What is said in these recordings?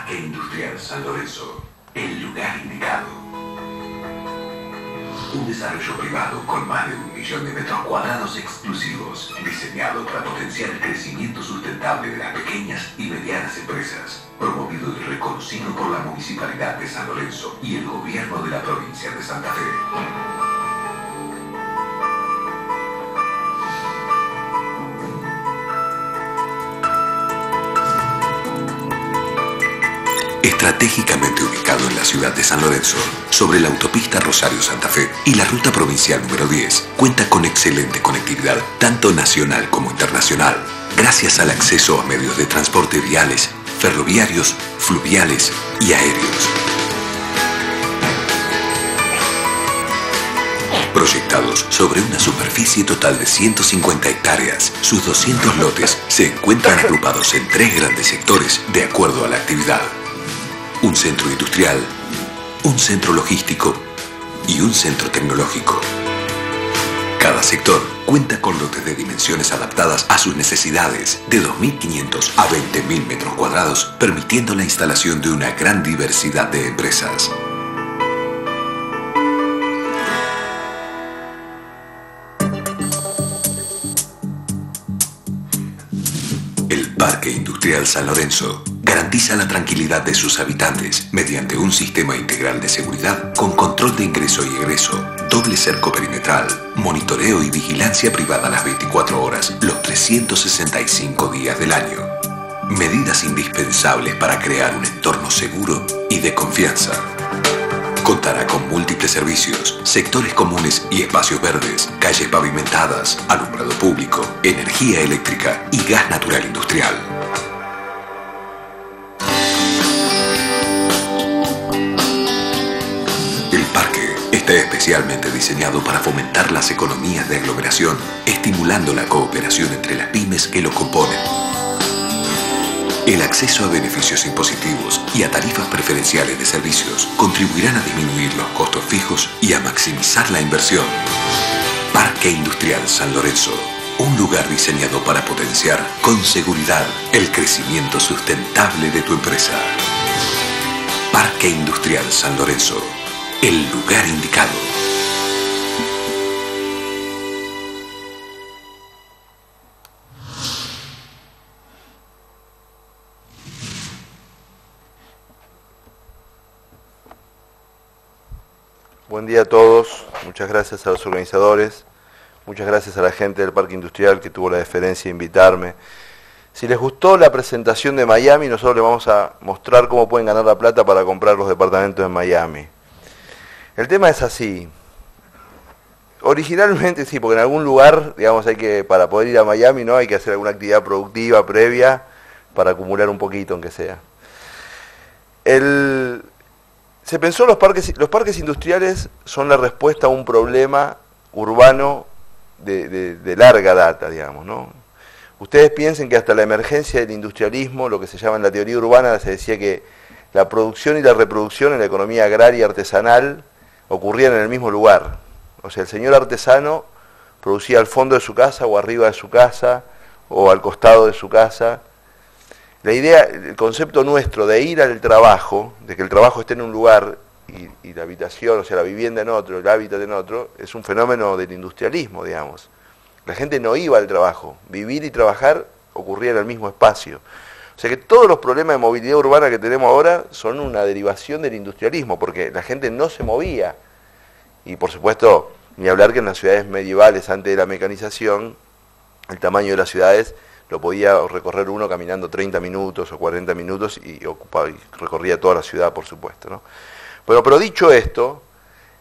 Parque Industrial San Lorenzo, el lugar indicado. Un desarrollo privado con más de 1 millón de metros cuadrados exclusivos, diseñado para potenciar el crecimiento sustentable de las pequeñas y medianas empresas, promovido y reconocido por la Municipalidad de San Lorenzo y el Gobierno de la provincia de Santa Fe. Estratégicamente ubicado en la ciudad de San Lorenzo, sobre la autopista Rosario-Santa Fe y la ruta provincial número 10, cuenta con excelente conectividad, tanto nacional como internacional, gracias al acceso a medios de transporte viales, ferroviarios, fluviales y aéreos. Proyectados sobre una superficie total de 150 hectáreas, sus 200 lotes se encuentran agrupados en 3 grandes sectores de acuerdo a la actividad. Un centro industrial, un centro logístico y un centro tecnológico. Cada sector cuenta con lotes de dimensiones adaptadas a sus necesidades, de 2.500 a 20.000 metros cuadrados, permitiendo la instalación de una gran diversidad de empresas. El Parque Industrial San Lorenzo garantiza la tranquilidad de sus habitantes mediante un sistema integral de seguridad con control de ingreso y egreso, doble cerco perimetral, monitoreo y vigilancia privada las 24 horas, los 365 días del año. Medidas indispensables para crear un entorno seguro y de confianza. Contará con múltiples servicios, sectores comunes y espacios verdes, calles pavimentadas, alumbrado público, energía eléctrica y gas natural industrial. El parque está especialmente diseñado para fomentar las economías de aglomeración, estimulando la cooperación entre las pymes que lo componen. El acceso a beneficios impositivos y a tarifas preferenciales de servicios contribuirán a disminuir los costos fijos y a maximizar la inversión. Parque Industrial San Lorenzo, un lugar diseñado para potenciar con seguridad el crecimiento sustentable de tu empresa. Parque Industrial San Lorenzo, el lugar indicado. Buen día a todos, muchas gracias a los organizadores, muchas gracias a la gente del Parque Industrial que tuvo la deferencia de invitarme. Si les gustó la presentación de Miami, nosotros les vamos a mostrar cómo pueden ganar la plata para comprar los departamentos en Miami. El tema es así. Originalmente sí, porque en algún lugar, digamos, para poder ir a Miami, ¿no? Hay que hacer alguna actividad productiva previa para acumular un poquito, aunque sea. Se pensó los parques industriales son la respuesta a un problema urbano de larga data, digamos, ¿no? Ustedes piensen que hasta la emergencia del industrialismo, lo que se llama en la teoría urbana, se decía que la producción y la reproducción en la economía agraria artesanal ocurrían en el mismo lugar. O sea, el señor artesano producía al fondo de su casa o arriba de su casa o al costado de su casa. La idea, el concepto nuestro de ir al trabajo, de que el trabajo esté en un lugar y la habitación, o sea, la vivienda en otro, el hábitat en otro, es un fenómeno del industrialismo, digamos. La gente no iba al trabajo, vivir y trabajar ocurría en el mismo espacio. O sea que todos los problemas de movilidad urbana que tenemos ahora son una derivación del industrialismo, porque la gente no se movía. Y por supuesto, ni hablar que en las ciudades medievales, antes de la mecanización, el tamaño de las ciudades lo podía recorrer uno caminando 30 minutos o 40 minutos y recorría toda la ciudad, por supuesto, ¿no? Bueno, pero dicho esto,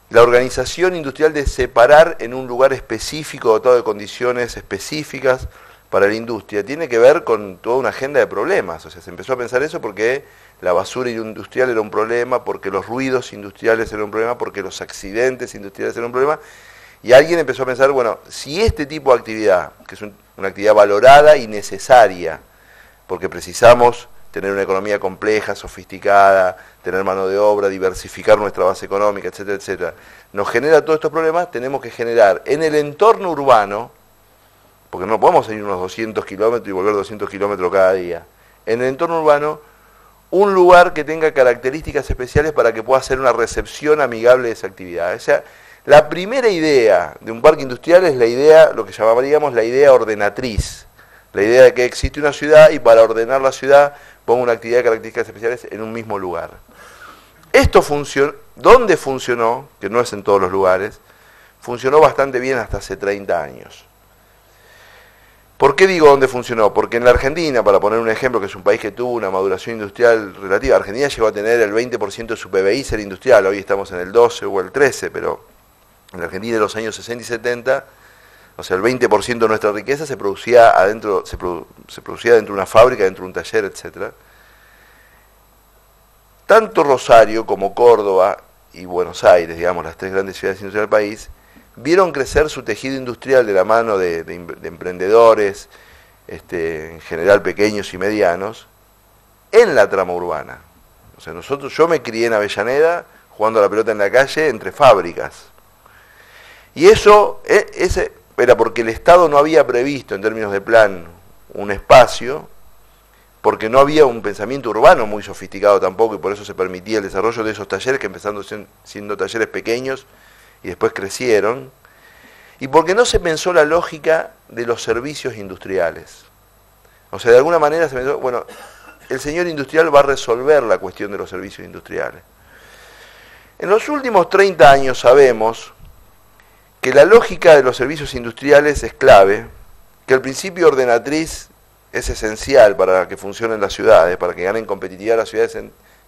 la organización industrial de separar en un lugar específico, dotado de condiciones específicas para la industria, tiene que ver con toda una agenda de problemas. O sea, se empezó a pensar eso porque la basura industrial era un problema, porque los ruidos industriales eran un problema, porque los accidentes industriales eran un problema. Y alguien empezó a pensar, bueno, si este tipo de actividad, que es una actividad valorada y necesaria, porque precisamos tener una economía compleja, sofisticada, tener mano de obra, diversificar nuestra base económica, etcétera, etcétera, nos genera todos estos problemas, tenemos que generar en el entorno urbano, porque no podemos ir unos 200 kilómetros y volver 200 kilómetros cada día, en el entorno urbano un lugar que tenga características especiales para que pueda hacer una recepción amigable de esa actividad. O sea, la primera idea de un parque industrial es la idea, lo que llamaríamos la idea ordenatriz, la idea de que existe una ciudad y para ordenar la ciudad pongo una actividad de características especiales en un mismo lugar. Esto funcionó, ¿dónde funcionó? Que no es en todos los lugares, funcionó bastante bien hasta hace 30 años. ¿Por qué digo dónde funcionó? Porque en la Argentina, para poner un ejemplo, que es un país que tuvo una maduración industrial relativa, Argentina llegó a tener el 20% de su PBI ser industrial, hoy estamos en el 12 o el 13, pero en la Argentina de los años 60 y 70, o sea, el 20% de nuestra riqueza se producía adentro, se producía dentro de una fábrica, dentro de un taller, etc. Tanto Rosario como Córdoba y Buenos Aires, digamos, las tres grandes ciudades industriales del país, vieron crecer su tejido industrial de la mano de emprendedores, en general pequeños y medianos, en la trama urbana. O sea, yo me crié en Avellaneda, jugando a la pelota en la calle, entre fábricas. Y eso era porque el Estado no había previsto, en términos de plan, un espacio, porque no había un pensamiento urbano muy sofisticado tampoco, y por eso se permitía el desarrollo de esos talleres, que empezaron siendo talleres pequeños, y después crecieron, y porque no se pensó la lógica de los servicios industriales. O sea, de alguna manera se pensó, bueno, el señor industrial va a resolver la cuestión de los servicios industriales. En los últimos 30 años sabemos que la lógica de los servicios industriales es clave, que el principio ordenatriz es esencial para que funcionen las ciudades, para que ganen competitividad las ciudades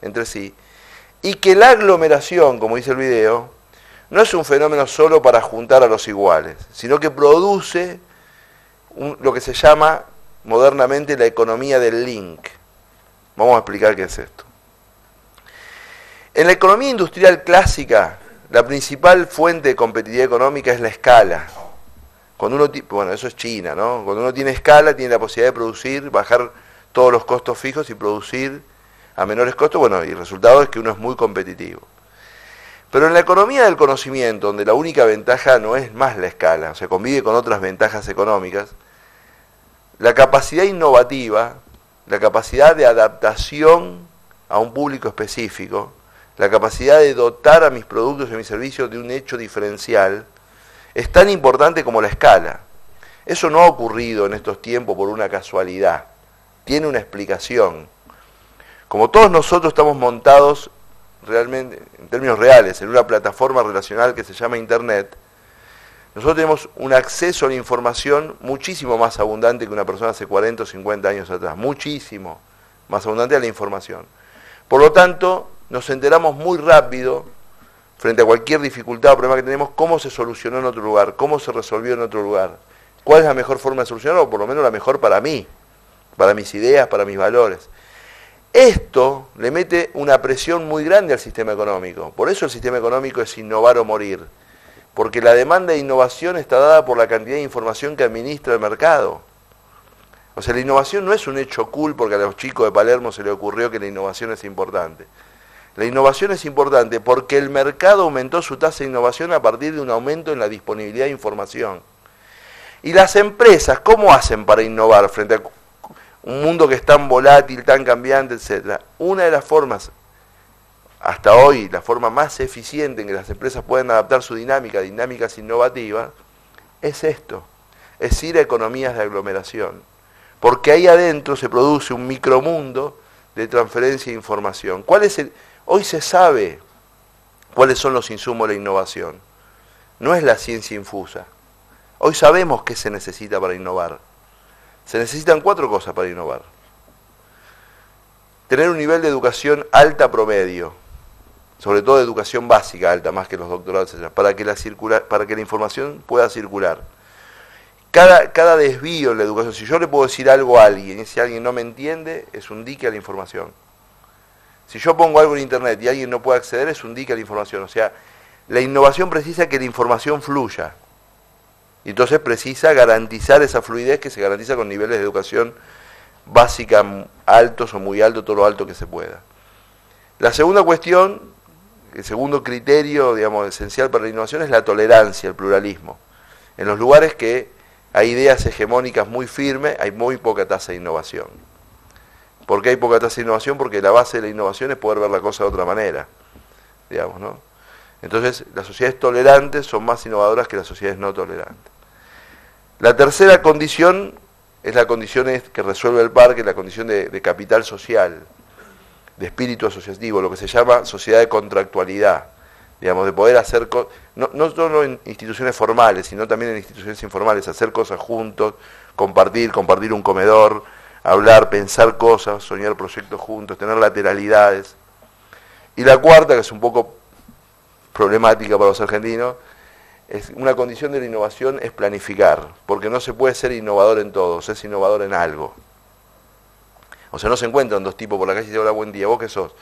entre sí, y que la aglomeración, como dice el video, no es un fenómeno solo para juntar a los iguales, sino que produce lo que se llama modernamente la economía del link. Vamos a explicar qué es esto. En la economía industrial clásica, la principal fuente de competitividad económica es la escala. Bueno, eso es China, ¿no? Cuando uno tiene escala, tiene la posibilidad de producir, bajar todos los costos fijos y producir a menores costos, bueno, y el resultado es que uno es muy competitivo. Pero en la economía del conocimiento, donde la única ventaja no es más la escala, o sea, convive con otras ventajas económicas, la capacidad innovativa, la capacidad de adaptación a un público específico, la capacidad de dotar a mis productos y a mis servicios de un hecho diferencial, es tan importante como la escala. Eso no ha ocurrido en estos tiempos por una casualidad, tiene una explicación. Como todos nosotros estamos montados realmente, en términos reales, en una plataforma relacional que se llama Internet, nosotros tenemos un acceso a la información muchísimo más abundante que una persona hace 40 o 50 años atrás, muchísimo más abundante a la información. Por lo tanto, nos enteramos muy rápido, frente a cualquier dificultad o problema que tenemos, cómo se solucionó en otro lugar, cómo se resolvió en otro lugar, cuál es la mejor forma de solucionarlo, o por lo menos la mejor para mí, para mis ideas, para mis valores. Esto le mete una presión muy grande al sistema económico. Por eso el sistema económico es innovar o morir. Porque la demanda de innovación está dada por la cantidad de información que administra el mercado. O sea, la innovación no es un hecho cool porque a los chicos de Palermo se les ocurrió que la innovación es importante. La innovación es importante porque el mercado aumentó su tasa de innovación a partir de un aumento en la disponibilidad de información. Y las empresas, ¿cómo hacen para innovar frente a un mundo que es tan volátil, tan cambiante, etcétera? Una de las formas, hasta hoy, la forma más eficiente en que las empresas pueden adaptar su dinámica, dinámicas innovativas, es esto, es ir a economías de aglomeración. Porque ahí adentro se produce un micromundo de transferencia de información. Hoy se sabe cuáles son los insumos de la innovación. No es la ciencia infusa. Hoy sabemos qué se necesita para innovar. Se necesitan 4 cosas para innovar. Tener un nivel de educación alta promedio, sobre todo de educación básica alta, más que los doctorados, para que la información pueda circular. Cada desvío en la educación, si yo le puedo decir algo a alguien y si alguien no me entiende, es un dique a la información. Si yo pongo algo en internet y alguien no puede acceder, es un dique a la información. O sea, la innovación precisa que la información fluya. Y entonces precisa garantizar esa fluidez que se garantiza con niveles de educación básica altos o muy altos, todo lo alto que se pueda. La segunda cuestión, el segundo criterio, digamos, esencial para la innovación es la tolerancia, el pluralismo. En los lugares que hay ideas hegemónicas muy firmes, hay muy poca tasa de innovación. ¿Por qué hay poca tasa de innovación? Porque la base de la innovación es poder ver la cosa de otra manera, digamos, ¿no? Entonces, las sociedades tolerantes son más innovadoras que las sociedades no tolerantes. La tercera condición es la condición que resuelve el parque, la condición de capital social, de espíritu asociativo, lo que se llama sociedad de contractualidad, digamos, de poder hacer cosas, no solo en instituciones formales, sino también en instituciones informales, hacer cosas juntos, compartir un comedor, hablar, pensar cosas, soñar proyectos juntos, tener lateralidades. Y la cuarta, que es un poco problemática para los argentinos, es una condición de la innovación es planificar, porque no se puede ser innovador en todo, se es innovador en algo. O sea, no se encuentran dos tipos por la calle y dicen, hola, buen día, vos que sos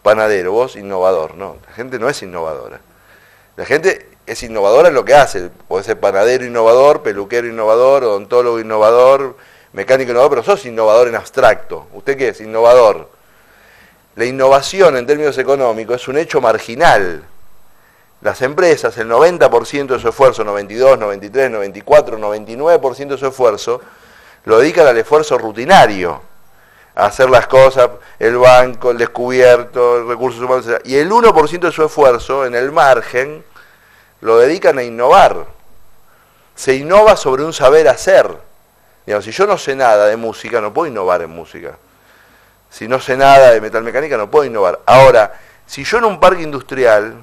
panadero, vos innovador. No, la gente no es innovadora. La gente es innovadora en lo que hace. Puede ser panadero innovador, peluquero innovador, odontólogo innovador, mecánico innovador, pero sos innovador en abstracto. ¿Usted qué es? Innovador. La innovación en términos económicos es un hecho marginal. Las empresas, el 90% de su esfuerzo, 92, 93, 94, 99% de su esfuerzo, lo dedican al esfuerzo rutinario, a hacer las cosas, el banco, el descubierto, el recursos humanos, etc. Y el 1% de su esfuerzo, en el margen, lo dedican a innovar. Se innova sobre un saber hacer. Digamos, si yo no sé nada de música, no puedo innovar en música. Si no sé nada de metalmecánica, no puedo innovar. Ahora, si yo en un parque industrial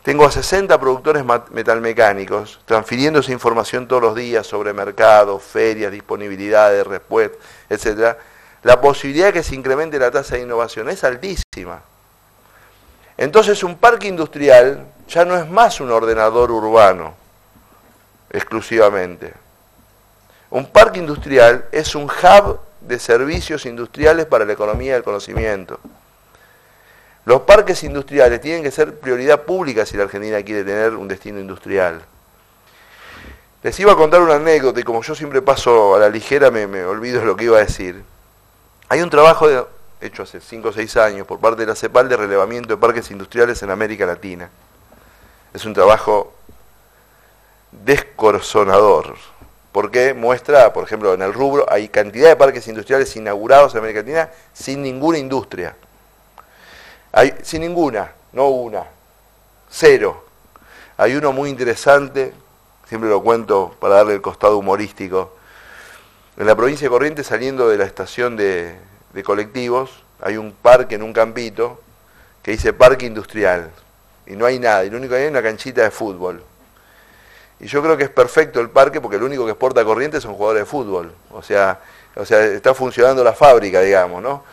tengo a 60 productores metalmecánicos transfiriendo esa información todos los días sobre mercados, ferias, disponibilidades, respuestas, etc., la posibilidad de que se incremente la tasa de innovación es altísima. Entonces un parque industrial ya no es más un ordenador urbano exclusivamente. Un parque industrial es un hub de servicios industriales para la economía del conocimiento. Los parques industriales tienen que ser prioridad pública si la Argentina quiere tener un destino industrial. Les iba a contar una anécdota y como yo siempre paso a la ligera me olvido de lo que iba a decir. Hay un trabajo hecho hace 5 o 6 años por parte de la CEPAL de relevamiento de parques industriales en América Latina. Es un trabajo descorazonador, porque muestra, por ejemplo, en el rubro hay cantidad de parques industriales inaugurados en América Latina sin ninguna industria. Sin ninguna, no una, cero. Hay uno muy interesante, siempre lo cuento para darle el costado humorístico. En la provincia de Corrientes, saliendo de la estación de colectivos, hay un parque en un campito que dice parque industrial. Y no hay nada, y lo único que hay es una canchita de fútbol. Y yo creo que es perfecto el parque porque lo único que exporta a Corrientes son jugadores de fútbol. O sea, está funcionando la fábrica, digamos, ¿no?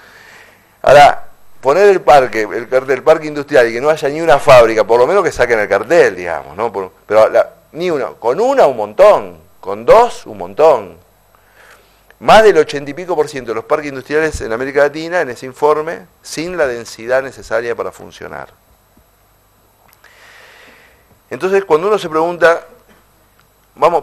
Ahora, poner el cartel parque industrial y que no haya ni una fábrica, por lo menos que saquen el cartel, digamos, ¿no? Pero ni uno, con una un montón, con dos un montón. Más del 80 y pico % de los parques industriales en América Latina, en ese informe, sin la densidad necesaria para funcionar. Entonces, cuando uno se pregunta,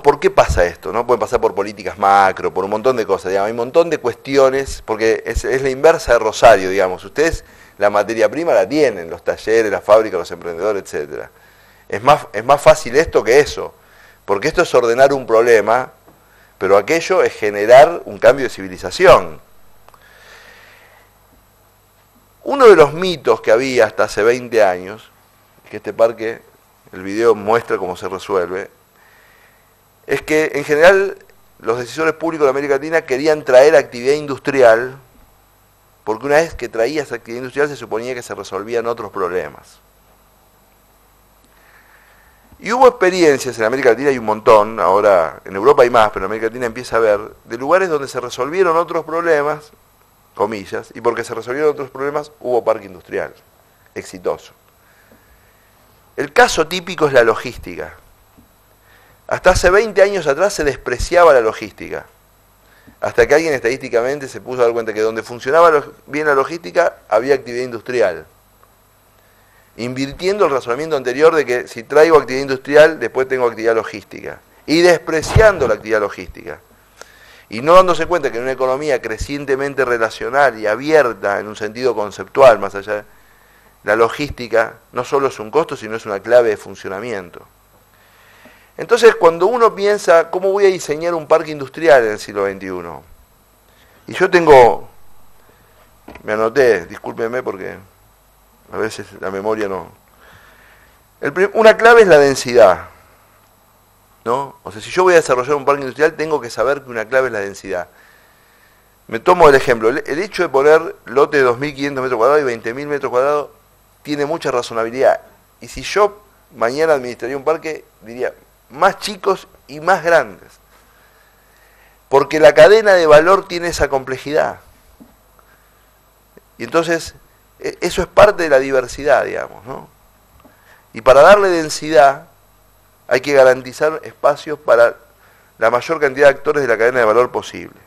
¿por qué pasa esto? ¿No? Puede pasar por políticas macro, por un montón de cosas, digamos, hay un montón de cuestiones, porque es la inversa de Rosario, digamos. Ustedes la materia prima la tienen, los talleres, las fábricas, los emprendedores, etc. Es más fácil esto que eso, porque esto es ordenar un problema, pero aquello es generar un cambio de civilización. Uno de los mitos que había hasta hace 20 años, que este parque, el video muestra cómo se resuelve, es que en general los decisores públicos de América Latina querían traer actividad industrial, porque una vez que traía esa actividad industrial se suponía que se resolvían otros problemas. Y hubo experiencias en América Latina, hay un montón, ahora en Europa hay más, pero en América Latina empieza a haber, de lugares donde se resolvieron otros problemas, comillas, y porque se resolvieron otros problemas hubo parque industrial, exitoso. El caso típico es la logística. Hasta hace 20 años atrás se despreciaba la logística, hasta que alguien estadísticamente se puso a dar cuenta que donde funcionaba bien la logística había actividad industrial. Invirtiendo el razonamiento anterior de que si traigo actividad industrial, después tengo actividad logística. Y despreciando la actividad logística. Y no dándose cuenta que en una economía crecientemente relacional y abierta en un sentido conceptual, más allá de la logística, no solo es un costo, sino es una clave de funcionamiento. Entonces, cuando uno piensa, ¿cómo voy a diseñar un parque industrial en el siglo XXI? Y yo tengo Me anoté, discúlpenme porque a veces la memoria no. Una clave es la densidad, ¿no? O sea, si yo voy a desarrollar un parque industrial, tengo que saber que una clave es la densidad. Me tomo el ejemplo, el hecho de poner lote de 2.500 metros cuadrados y 20.000 metros cuadrados tiene mucha razonabilidad. Y si yo mañana administraría un parque, diría más chicos y más grandes. Porque la cadena de valor tiene esa complejidad. Y entonces, eso es parte de la diversidad, digamos, ¿no? Y para darle densidad, hay que garantizar espacios para la mayor cantidad de actores de la cadena de valor posible.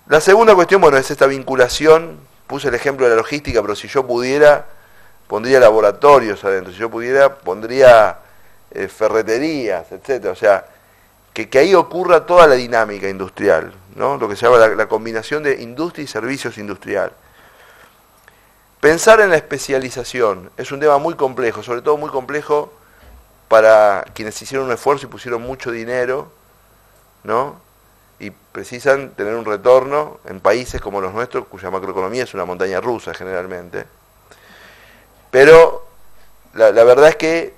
La segunda cuestión, bueno, es esta vinculación. Puse el ejemplo de la logística, pero si yo pudiera, pondría laboratorios adentro. Si yo pudiera, pondría ferreterías, etcétera. O sea, que ahí ocurra toda la dinámica industrial, ¿no? Lo que se llama la combinación de industria y servicios industrial. Pensar en la especialización es un tema muy complejo, sobre todo muy complejo para quienes hicieron un esfuerzo y pusieron mucho dinero, ¿no? Y precisan tener un retorno en países como los nuestros, cuya macroeconomía es una montaña rusa generalmente. Pero la verdad es que,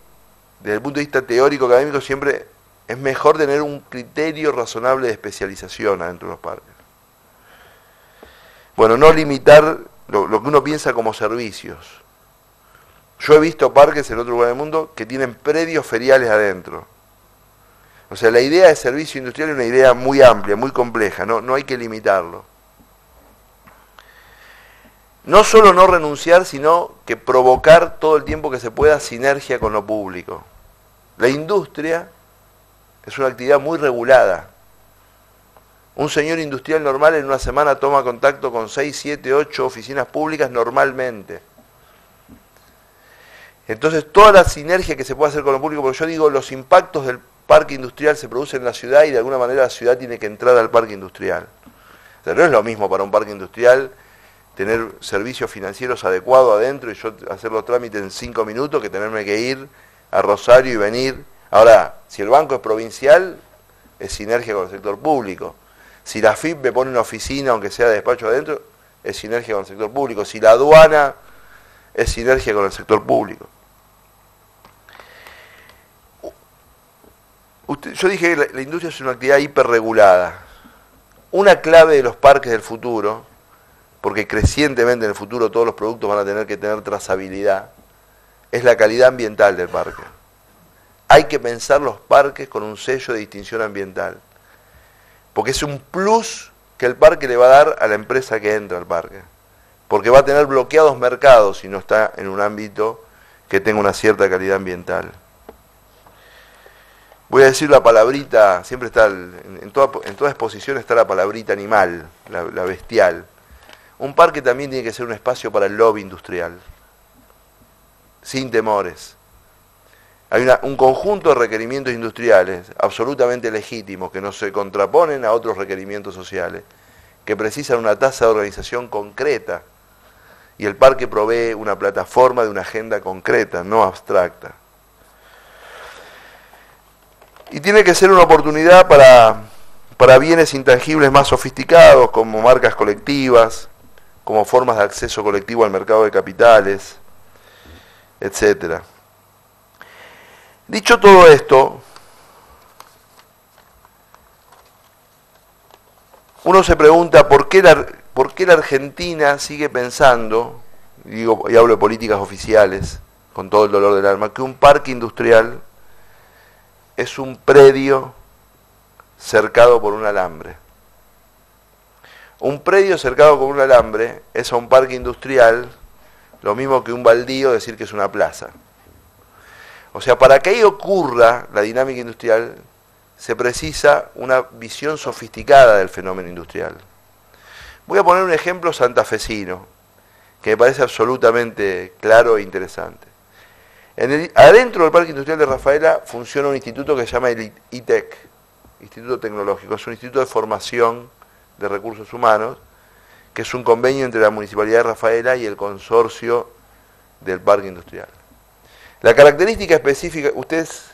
desde el punto de vista teórico, académico, siempre es mejor tener un criterio razonable de especialización adentro de los parques. Bueno, no limitar lo que uno piensa como servicios. Yo he visto parques en otro lugar del mundo que tienen predios feriales adentro. O sea, la idea de servicio industrial es una idea muy amplia, muy compleja, no hay que limitarlo. No solo no renunciar, sino que provocar todo el tiempo que se pueda sinergia con lo público. La industria es una actividad muy regulada. Un señor industrial normal en una semana toma contacto con 6, 7, 8 oficinas públicas normalmente. Entonces, toda la sinergia que se puede hacer con lo público, porque yo digo, los impactos del parque industrial se producen en la ciudad y de alguna manera la ciudad tiene que entrar al parque industrial. O sea, no es lo mismo para un parque industrial tener servicios financieros adecuados adentro y yo hacer los trámites en 5 minutos que tenerme que ir a Rosario y venir. Ahora, si el banco es provincial, es sinergia con el sector público. Si la FIP me pone una oficina, aunque sea de despacho adentro, es sinergia con el sector público. Si la aduana, es sinergia con el sector público. Yo dije que la industria es una actividad hiperregulada. Una clave de los parques del futuro, porque crecientemente en el futuro todos los productos van a tener que tener trazabilidad, es la calidad ambiental del parque. Hay que pensar los parques con un sello de distinción ambiental, porque es un plus que el parque le va a dar a la empresa que entra al parque, porque va a tener bloqueados mercados si no está en un ámbito que tenga una cierta calidad ambiental. Voy a decir la palabrita, siempre está, en toda exposición está la palabrita animal, la bestial. Un parque también tiene que ser un espacio para el lobby industrial, sin temores. Hay un conjunto de requerimientos industriales absolutamente legítimos que no se contraponen a otros requerimientos sociales, que precisan una tasa de organización concreta, y el parque provee una plataforma de una agenda concreta, no abstracta. Y tiene que ser una oportunidad para bienes intangibles más sofisticados, como marcas colectivas, como formas de acceso colectivo al mercado de capitales, etcétera. Dicho todo esto, uno se pregunta por qué la Argentina sigue pensando, y hablo de políticas oficiales, con todo el dolor del alma, que un parque industrial es un predio cercado por un alambre. Un predio cercado por un alambre es a un parque industrial lo mismo que un baldío decir que es una plaza. O sea, para que ahí ocurra la dinámica industrial, se precisa una visión sofisticada del fenómeno industrial. Voy a poner un ejemplo santafesino, que me parece absolutamente claro e interesante. Adentro del Parque Industrial de Rafaela funciona un instituto que se llama el ITEC, Instituto Tecnológico. Es un instituto de formación de recursos humanos, que es un convenio entre la Municipalidad de Rafaela y el consorcio del Parque Industrial. La característica específica, ustedes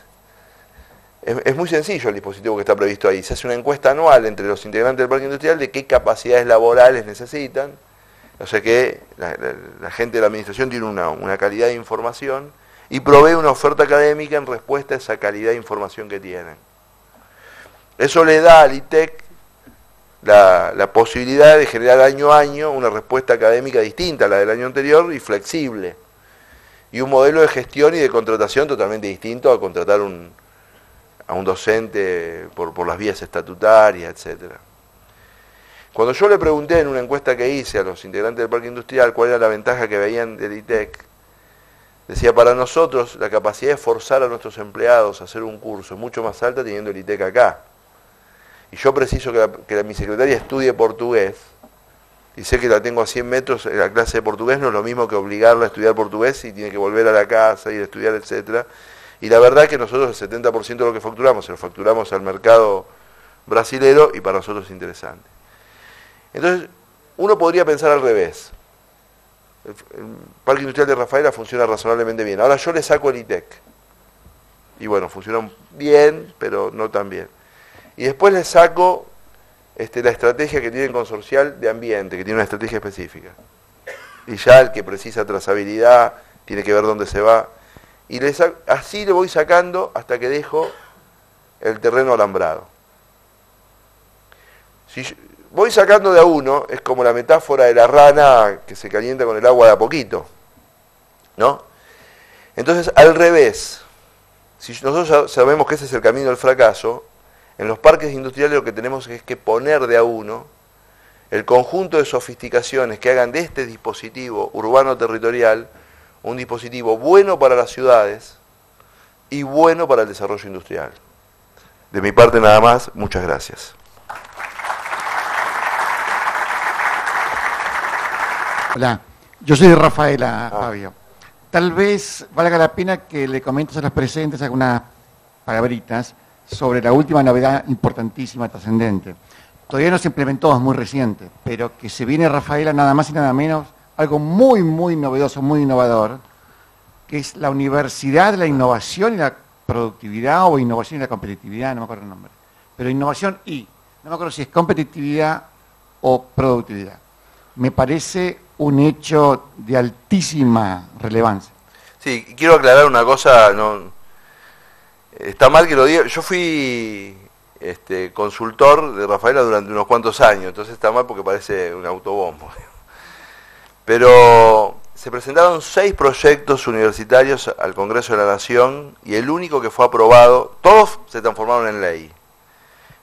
Es muy sencillo el dispositivo que está previsto ahí. Se hace una encuesta anual entre los integrantes del parque industrial de qué capacidades laborales necesitan. O sea que la gente de la administración tiene una calidad de información y provee una oferta académica en respuesta a esa calidad de información que tienen. Eso le da al ITEC la posibilidad de generar año a año una respuesta académica distinta a la del año anterior y flexible. Y un modelo de gestión y de contratación totalmente distinto a contratar a un docente por las vías estatutarias, etc. Cuando yo le pregunté en una encuesta que hice a los integrantes del parque industrial cuál era la ventaja que veían del ITEC, decía, para nosotros la capacidad de forzar a nuestros empleados a hacer un curso es mucho más alta teniendo el ITEC acá. Y yo preciso que mi secretaria estudie portugués, y sé que la tengo a 100 metros en la clase de portugués, no es lo mismo que obligarla a estudiar portugués y tiene que volver a la casa, ir a estudiar, etc. Y la verdad que nosotros el 70% de lo que facturamos, se lo facturamos al mercado brasilero y para nosotros es interesante. Entonces, uno podría pensar al revés. El Parque Industrial de Rafaela funciona razonablemente bien. Ahora yo le saco el ITEC. Y bueno, funciona bien, pero no tan bien. Y después le saco la estrategia que tiene el consorcial de ambiente, que tiene una estrategia específica. Y ya el que precisa trazabilidad, tiene que ver dónde se va. Y así le voy sacando hasta que dejo el terreno alambrado. Si voy sacando de a uno, es como la metáfora de la rana que se calienta con el agua de a poquito, ¿no? Entonces, al revés, si nosotros sabemos que ese es el camino del fracaso, en los parques industriales lo que tenemos es que poner de a uno el conjunto de sofisticaciones que hagan de este dispositivo urbano territorial un dispositivo bueno para las ciudades y bueno para el desarrollo industrial. De mi parte nada más, muchas gracias. Hola, yo soy de Rafaela, Fabio. Tal vez valga la pena que le comentes a los presentes algunas palabritas sobre la última novedad importantísima, trascendente. Todavía no se implementó, es muy reciente, pero que se viene a Rafaela nada más y nada menos, algo muy, muy novedoso, muy innovador, que es la Universidad de la Innovación y la Productividad, o Innovación y la Competitividad, no me acuerdo el nombre, pero innovación y, no me acuerdo si es competitividad o productividad. Me parece un hecho de altísima relevancia. Sí, quiero aclarar una cosa, no, está mal que lo diga, yo fui consultor de Rafaela durante unos cuantos años, entonces está mal porque parece un autobombo. Pero se presentaron 6 proyectos universitarios al Congreso de la Nación y el único que fue aprobado, todos se transformaron en ley,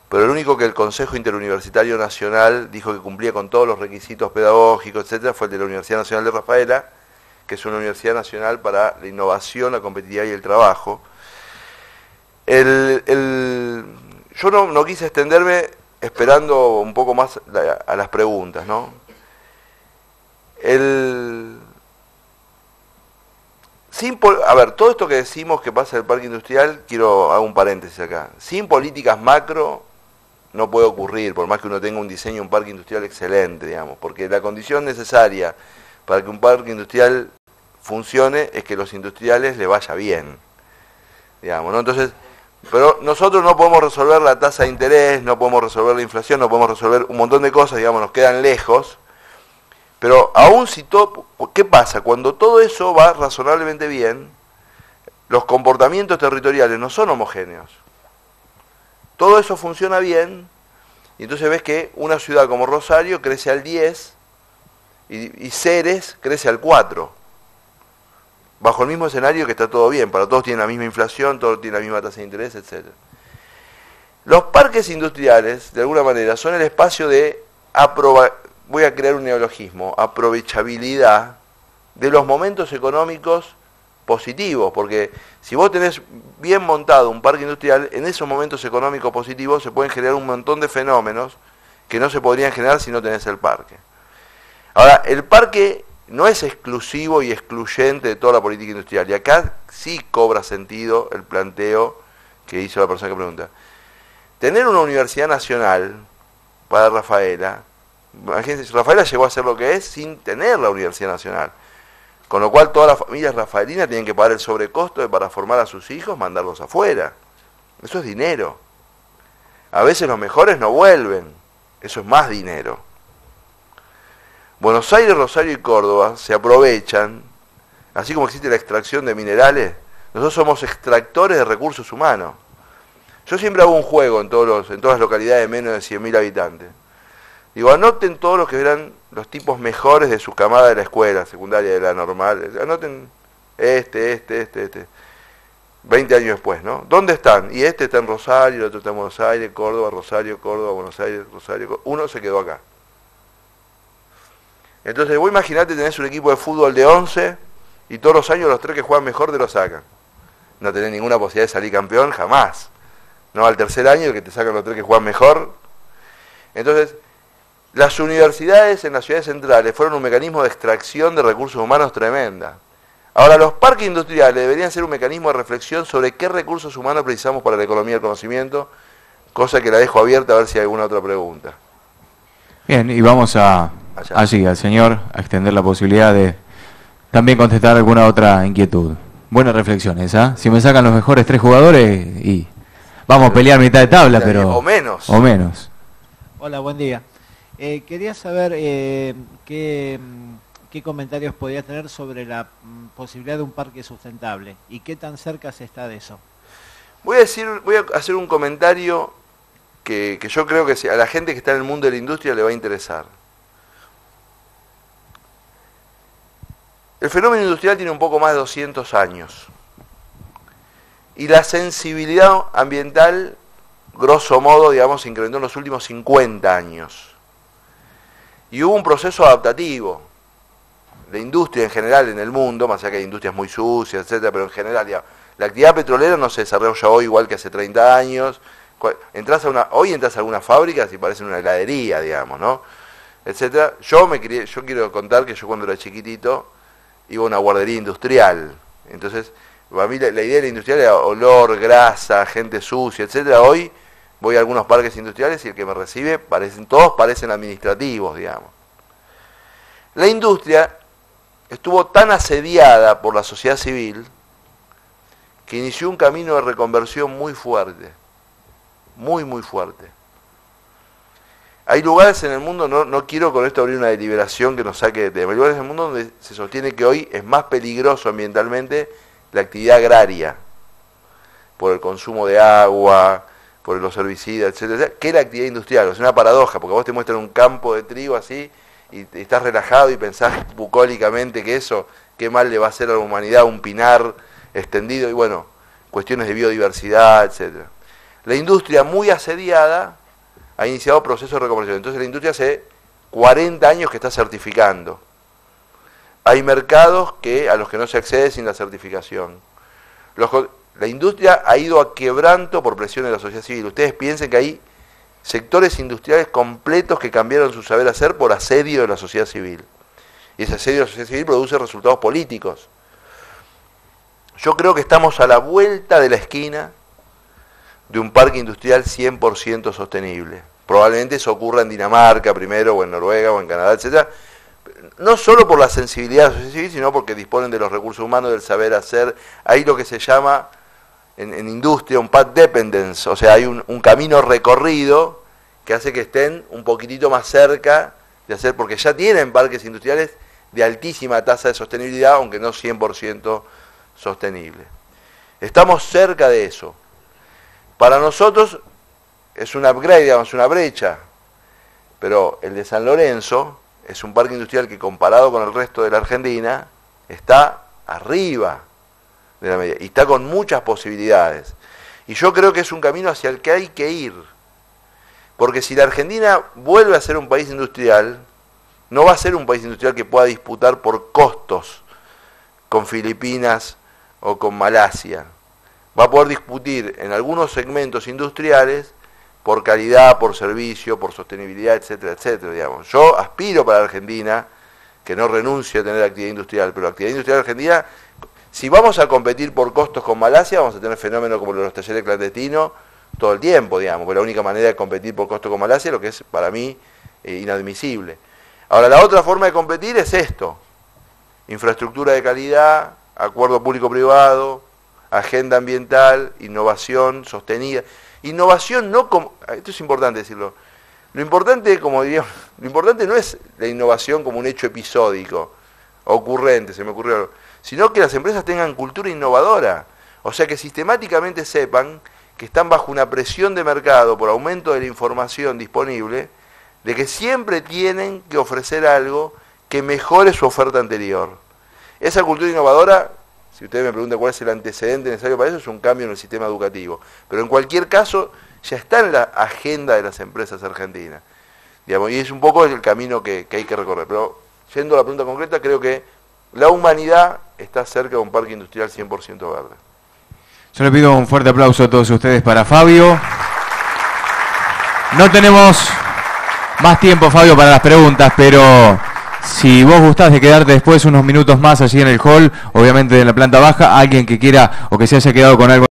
pero el único que el Consejo Interuniversitario Nacional dijo que cumplía con todos los requisitos pedagógicos, etcétera, fue el de la Universidad Nacional de Rafaela, que es una universidad nacional para la innovación, la competitividad y el trabajo. Yo no quise extenderme esperando un poco más a las preguntas, ¿no? A ver, todo esto que decimos que pasa en el parque industrial, hago un paréntesis acá. Sin políticas macro no puede ocurrir, por más que uno tenga un diseño, un parque industrial excelente, digamos, porque la condición necesaria para que un parque industrial funcione es que los industriales le vaya bien, digamos, ¿no? Entonces, pero nosotros no podemos resolver la tasa de interés, no podemos resolver la inflación, no podemos resolver un montón de cosas, digamos, nos quedan lejos, pero aún si todo, ¿qué pasa? Cuando todo eso va razonablemente bien, los comportamientos territoriales no son homogéneos. Todo eso funciona bien, y entonces ves que una ciudad como Rosario crece al 10 y Ceres crece al 4. Bajo el mismo escenario que está todo bien, para todos tienen la misma inflación, todos tienen la misma tasa de interés, etc. Los parques industriales, de alguna manera, son el espacio de voy a crear un neologismo, aprovechabilidad de los momentos económicos positivos, porque si vos tenés bien montado un parque industrial, en esos momentos económicos positivos se pueden generar un montón de fenómenos que no se podrían generar si no tenés el parque. Ahora, el parque no es exclusivo y excluyente de toda la política industrial, y acá sí cobra sentido el planteo que hizo la persona que pregunta. Tener una universidad nacional para Rafaela, imagínense, Rafaela llegó a ser lo que es sin tener la universidad nacional. Con lo cual todas las familias rafaelinas tienen que pagar el sobrecosto para formar a sus hijos, mandarlos afuera. Eso es dinero. A veces los mejores no vuelven. Eso es más dinero. Buenos Aires, Rosario y Córdoba se aprovechan, así como existe la extracción de minerales, nosotros somos extractores de recursos humanos. Yo siempre hago un juego en todas las localidades de menos de 100.000 habitantes. Digo, anoten todos los que eran los tipos mejores de su camada de la escuela, secundaria, de la normal. Anoten este. 20 años después, ¿no? ¿Dónde están? Y este está en Rosario, el otro está en Buenos Aires, Córdoba, Rosario, Córdoba, Buenos Aires, Rosario, Córdoba. Uno se quedó acá. Entonces, vos imaginate, tenés un equipo de fútbol de 11 y todos los años los 3 que juegan mejor te lo sacan. No tenés ninguna posibilidad de salir campeón, jamás. No, al tercer año el que te sacan los 3 que juegan mejor. Entonces, las universidades en las ciudades centrales fueron un mecanismo de extracción de recursos humanos tremenda. Ahora, los parques industriales deberían ser un mecanismo de reflexión sobre qué recursos humanos precisamos para la economía del conocimiento, cosa que la dejo abierta a ver si hay alguna otra pregunta. Bien, y vamos allí, al señor, a extender la posibilidad de también contestar alguna otra inquietud. Buenas reflexiones, ¿ah? Si me sacan los mejores 3 jugadores, y vamos a pelear mitad de tabla, pero... O menos. O menos. Hola, buen día. Quería saber qué comentarios podría tener sobre la posibilidad de un parque sustentable y qué tan cerca se está de eso. Voy a hacer un comentario que yo creo que a la gente que está en el mundo de la industria le va a interesar. El fenómeno industrial tiene un poco más de 200 años. Y la sensibilidad ambiental, grosso modo, digamos, se incrementó en los últimos 50 años. Y hubo un proceso adaptativo. La industria en general en el mundo, más allá que hay industrias muy sucias, etcétera, pero en general, digamos, la actividad petrolera no se desarrolla hoy igual que hace 30 años. Hoy entras a algunas fábricas y parecen una heladería, digamos, ¿no? Etcétera. Yo quiero contar que yo cuando era chiquitito iba a una guardería industrial. Entonces, para mí la idea de la industrial era olor, grasa, gente sucia, etcétera. Hoy voy a algunos parques industriales y el que me recibe todos parecen administrativos, digamos. La industria estuvo tan asediada por la sociedad civil que inició un camino de reconversión muy fuerte, muy fuerte. Hay lugares en el mundo, no quiero con esto abrir una deliberación que nos saque de tema, hay lugares en el mundo donde se sostiene que hoy es más peligroso ambientalmente la actividad agraria, por el consumo de agua, por los herbicidas, etcétera, que la actividad industrial. Es una paradoja, porque vos te muestran un campo de trigo así, y estás relajado y pensás bucólicamente que eso, qué mal le va a hacer a la humanidad un pinar extendido, y bueno, cuestiones de biodiversidad, etcétera. La industria muy asediada ha iniciado procesos de reconversión. Entonces la industria hace 40 años que está certificando. Hay mercados a los que no se accede sin la certificación. La industria ha ido a quebranto por presión de la sociedad civil. Ustedes piensen que hay sectores industriales completos que cambiaron su saber hacer por asedio de la sociedad civil. Y ese asedio de la sociedad civil produce resultados políticos. Yo creo que estamos a la vuelta de la esquina de un parque industrial 100% sostenible. Probablemente eso ocurra en Dinamarca primero, o en Noruega, o en Canadá, etc. No solo por la sensibilidad de la sociedad civil, sino porque disponen de los recursos humanos, del saber hacer. Hay lo que se llama en industria un path dependence, o sea, hay un camino recorrido que hace que estén un poquitito más cerca de hacer, porque ya tienen parques industriales de altísima tasa de sostenibilidad, aunque no 100% sostenible. Estamos cerca de eso. Para nosotros es un upgrade, digamos, una brecha, pero el de San Lorenzo es un parque industrial que comparado con el resto de la Argentina está arriba de la media y está con muchas posibilidades. Y yo creo que es un camino hacia el que hay que ir, porque si la Argentina vuelve a ser un país industrial, no va a ser un país industrial que pueda disputar por costos con Filipinas o con Malasia. Va a poder discutir en algunos segmentos industriales por calidad, por servicio, por sostenibilidad, etcétera, etcétera, digamos. Yo aspiro para la Argentina que no renuncie a tener actividad industrial, pero la actividad industrial argentina, si vamos a competir por costos con Malasia, vamos a tener fenómenos como los talleres clandestinos todo el tiempo, digamos, porque la única manera de competir por costos con Malasia es lo que es para mí inadmisible. Ahora, la otra forma de competir es esto: infraestructura de calidad, acuerdo público-privado, agenda ambiental, innovación sostenida. Innovación no como, esto es importante decirlo, lo importante, como diríamos, lo importante no es la innovación como un hecho episódico, ocurrente, se me ocurrió algo, sino que las empresas tengan cultura innovadora, o sea que sistemáticamente sepan que están bajo una presión de mercado por aumento de la información disponible, de que siempre tienen que ofrecer algo que mejore su oferta anterior. Esa cultura innovadora, si ustedes me preguntan cuál es el antecedente necesario para eso, es un cambio en el sistema educativo. Pero en cualquier caso, ya está en la agenda de las empresas argentinas. Digamos, y es un poco el camino que hay que recorrer. Pero yendo a la pregunta concreta, creo que la humanidad está cerca de un parque industrial 100% verde. Yo le pido un fuerte aplauso a todos ustedes para Fabio. No tenemos más tiempo, Fabio, para las preguntas, pero si vos gustás de quedarte después unos minutos más allí en el hall, obviamente en la planta baja, alguien que quiera o que se haya quedado con algo